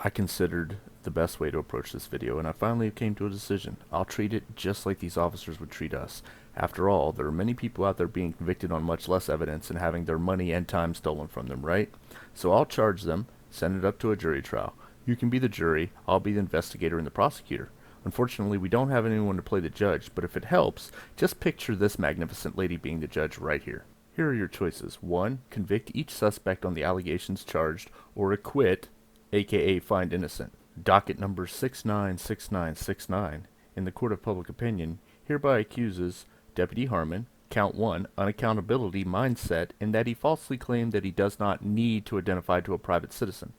I considered the best way to approach this video, and I finally came to a decision. I'll treat it just like these officers would treat us. After all, there are many people out there being convicted on much less evidence and having their money and time stolen from them, right? So I'll charge them, send it up to a jury trial. You can be the jury, I'll be the investigator and the prosecutor. Unfortunately, we don't have anyone to play the judge, but if it helps, just picture this magnificent lady being the judge right here. Here are your choices. 1. Convict each suspect on the allegations charged, or acquit, aka find innocent. Docket number 696969 in the Court of Public Opinion hereby accuses Deputy Harmon, count 1, unaccountability mindset in that he falsely claimed that he does not need to identify to a private citizen.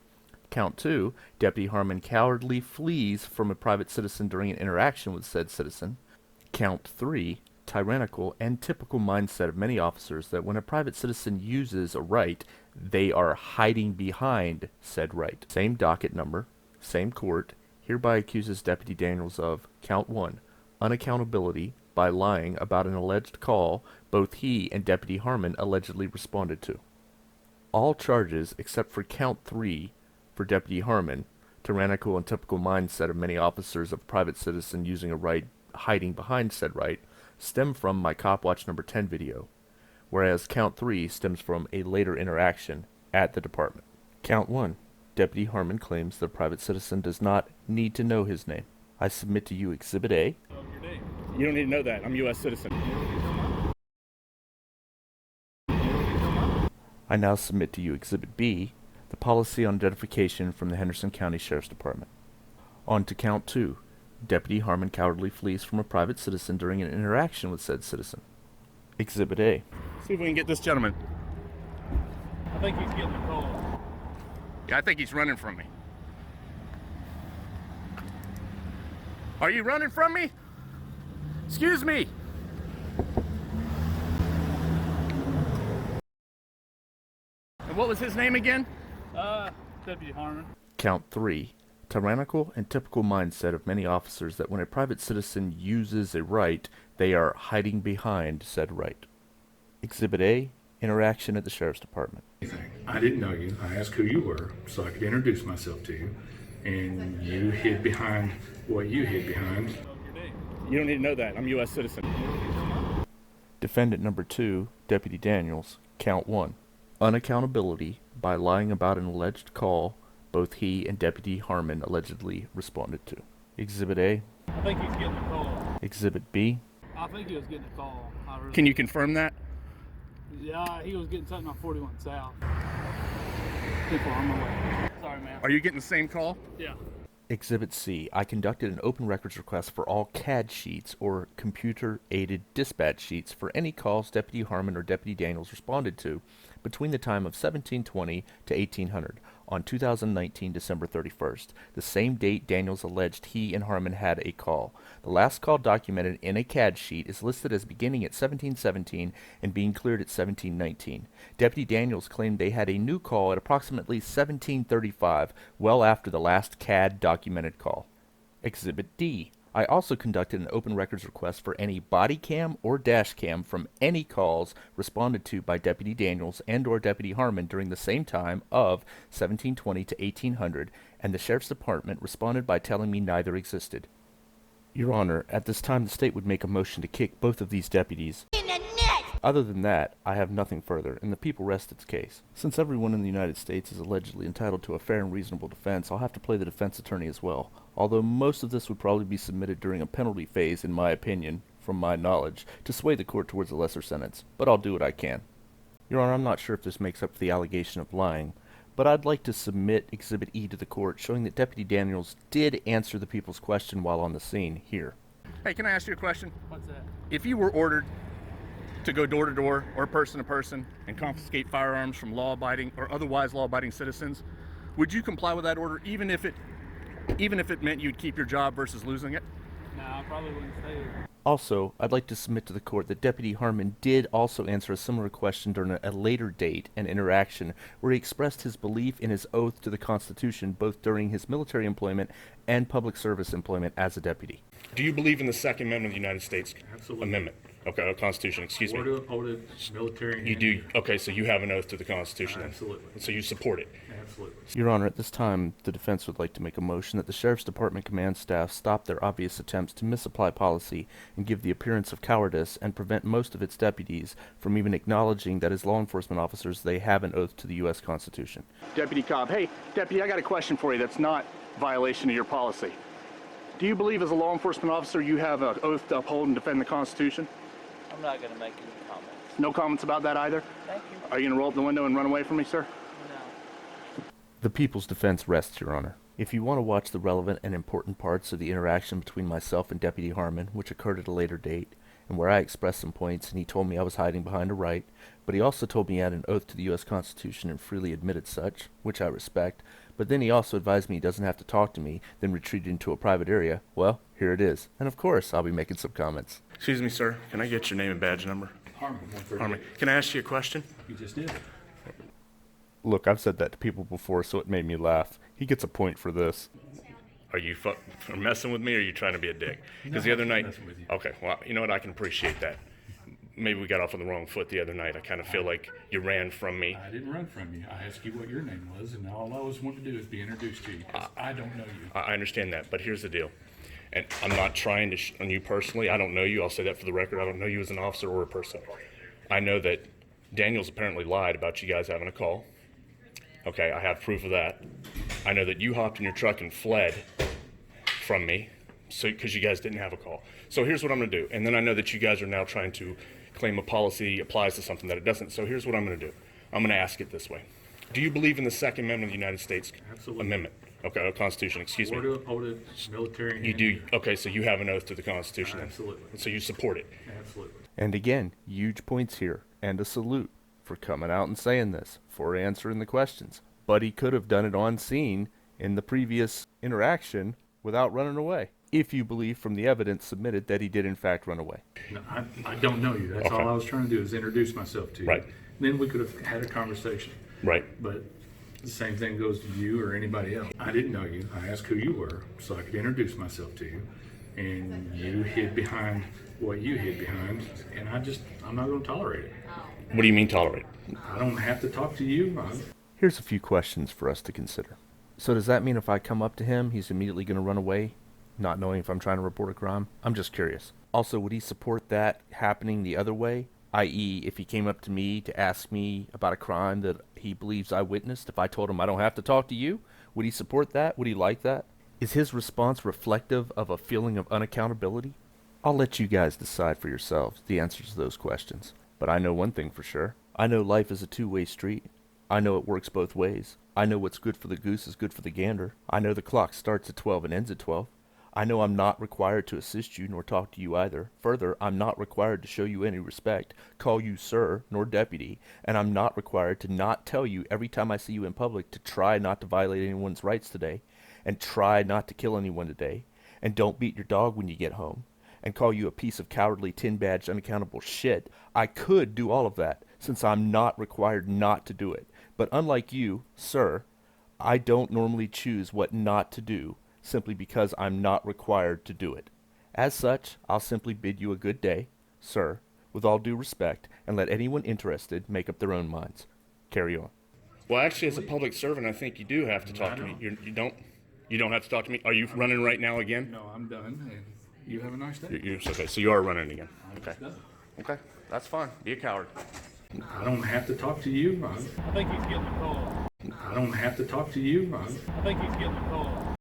Count 2, Deputy Harmon cowardly flees from a private citizen during an interaction with said citizen. Count 3, tyrannical and typical mindset of many officers that when a private citizen uses a right, they are hiding behind said right. Same docket number, same court, hereby accuses Deputy Daniels of, count 1, unaccountability by lying about an alleged call both he and Deputy Harmon allegedly responded to. All charges except for count 3 for Deputy Harmon, tyrannical and typical mindset of many officers of a private citizen using a right hiding behind said right, stem from my Cop Watch number 10 video, whereas count 3 stems from a later interaction at the department. Count 1. Deputy Harmon claims the private citizen does not need to know his name. I submit to you Exhibit A. You don't need to know that. I'm a U.S. citizen. I now submit to you Exhibit B, the policy on identification from the Henderson County Sheriff's Department. On to count 2. Deputy Harmon cowardly flees from a private citizen during an interaction with said citizen. Exhibit A. See if we can get this gentleman. I think he's getting a call. Yeah, I think he's running from me. Are you running from me? Excuse me. And what was his name again? Deputy Harmon. Count 3. Tyrannical and typical mindset of many officers that when a private citizen uses a right, they are hiding behind said right. Exhibit A. Interaction at the Sheriff's Department. I didn't know you. I asked who you were so I could introduce myself to you, and you hid behind what you hid behind. You don't need to know that. I'm a U.S. citizen. Defendant number 2, Deputy Daniels, count 1. Unaccountability by lying about an alleged call both he and Deputy Harmon allegedly responded to. Exhibit A. I think he's getting a call. Exhibit B. I think he was getting a call. Can you confirm that? Yeah, he was getting something on 41 South. People on my way. Sorry, man. Are you getting the same call? Yeah. Exhibit C. I conducted an open records request for all CAD sheets or computer-aided dispatch sheets for any calls Deputy Harmon or Deputy Daniels responded to between the time of 1720 to 1800 on 2019 December 31st, the same date Daniels alleged he and Harmon had a call. The last call documented in a CAD sheet is listed as beginning at 1717 and being cleared at 1719. Deputy Daniels claimed they had a new call at approximately 1735, well after the last CAD documented call. Exhibit D. I also conducted an open records request for any body cam or dash cam from any calls responded to by Deputy Daniels and or Deputy Harmon during the same time of 1720 to 1800, and the Sheriff's Department responded by telling me neither existed. Your Honor, at this time the state would make a motion to kick both of these deputies. Other than that, I have nothing further, and the people rest its case. Since everyone in the United States is allegedly entitled to a fair and reasonable defense, I'll have to play the defense attorney as well, although most of this would probably be submitted during a penalty phase, in my opinion, from my knowledge, to sway the court towards a lesser sentence, but I'll do what I can. Your Honor, I'm not sure if this makes up for the allegation of lying, but I'd like to submit Exhibit E to the court, showing that Deputy Daniels did answer the people's question while on the scene here. Hey, can I ask you a question? What's that? If you were ordered to go door to door or person to person and confiscate firearms from law-abiding or otherwise law-abiding citizens, would you comply with that order even if it meant you'd keep your job versus losing it? No, I probably wouldn't stay there. Also, I'd like to submit to the court that Deputy Harmon did also answer a similar question during a later date and interaction where he expressed his belief in his oath to the Constitution both during his military employment and public service employment as a deputy. Do you believe in the Second Amendment of the United States Absolutely. Amendment? Okay, Constitution, excuse me. Order upholded military. You do, okay, so you have an oath to the Constitution then? Absolutely. So you support it? Absolutely. Your Honor, at this time, the defense would like to make a motion that the Sheriff's Department command staff stop their obvious attempts to misapply policy and give the appearance of cowardice and prevent most of its deputies from even acknowledging that as law enforcement officers they have an oath to the U.S. Constitution. Deputy Cobb, hey, Deputy, I got a question for you that's not violation of your policy. Do you believe as a law enforcement officer you have an oath to uphold and defend the Constitution? I'm not going to make any comments. No comments about that either? Thank you. Are you going to roll up the window and run away from me, sir? No. The People's Defense rests, Your Honor. If you want to watch the relevant and important parts of the interaction between myself and Deputy Harmon, which occurred at a later date, and where I expressed some points and he told me I was hiding behind a right, but he also told me he had an oath to the U.S. Constitution and freely admitted such, which I respect, but then he also advised me he doesn't have to talk to me, then retreated into a private area, well, here it is. And of course, I'll be making some comments. Excuse me, sir. Can I get your name and badge number? Harmon, 138. Harmon, can I ask you a question? You just did. Look, I've said that to people before, so it made me laugh. He gets a point for this. Are you messing with me, or are you trying to be a dick? Because the other night... messing with you. Okay, well, you know what? I can appreciate that. Maybe we got off on the wrong foot the other night. I kind of feel like you ran from me. I didn't run from you. I asked you what your name was, and all I always want to do is be introduced to you, because I don't know you. I understand that, but here's the deal. And I'm not trying to on you personally. I don't know you. I'll say that for the record. I don't know you as an officer or a person. I know that Daniel's apparently lied about you guys having a call. Okay, I have proof of that. I know that you hopped in your truck and fled from me because you guys didn't have a call. So here's what I'm going to do. And then I know that you guys are now trying to claim a policy applies to something that it doesn't. So here's what I'm going to do. I'm going to ask it this way. Do you believe in the Second Amendment of the United States Absolutely. Amendment? Okay, Constitution, excuse me. Order upholded, military. You do, okay, so you have an oath to the Constitution then? Absolutely. So you support it? Absolutely. And again, huge points here, and a salute for coming out and saying this, for answering the questions. But he could have done it on scene in the previous interaction without running away, if you believe from the evidence submitted that he did in fact run away. No, I don't know you. That's Okay. all I was trying to do is introduce myself to you. Right. Then we could have had a conversation. Right. But the same thing goes to you or anybody else. I didn't know you. I asked who you were so I could introduce myself to you. And you hid behind what you hid behind. And I'm not going to tolerate it. What do you mean tolerate? I don't have to talk to you. Here's a few questions for us to consider. So does that mean if I come up to him, he's immediately going to run away, not knowing if I'm trying to report a crime? I'm just curious. Also, would he support that happening the other way? I.e., if he came up to me to ask me about a crime that he believes I witnessed, if I told him I don't have to talk to you, would he support that? Would he like that? Is his response reflective of a feeling of unaccountability? I'll let you guys decide for yourselves the answers to those questions. But I know one thing for sure. I know life is a two-way street. I know it works both ways. I know what's good for the goose is good for the gander. I know the clock starts at 12 and ends at 12. I know I'm not required to assist you nor talk to you either. Further, I'm not required to show you any respect, call you sir nor deputy, and I'm not required to not tell you every time I see you in public to try not to violate anyone's rights today, and try not to kill anyone today, and don't beat your dog when you get home, and call you a piece of cowardly tin-badged unaccountable shit. I could do all of that, since I'm not required not to do it. But unlike you, sir, I don't normally choose what not to do, simply because I'm not required to do it. As such, I'll simply bid you a good day, sir, with all due respect, and let anyone interested make up their own minds. Carry on. Well, actually, as a public servant, I think you do have to talk to me. You don't? You don't have to talk to me? Are you running right now again? No, I'm done. And you have a nice day. Okay, so you are running again. Okay. Done. Okay, that's fine. Be a coward. I don't have to talk to you. I think he's getting a call. I don't have to talk to you. I think he's getting a call.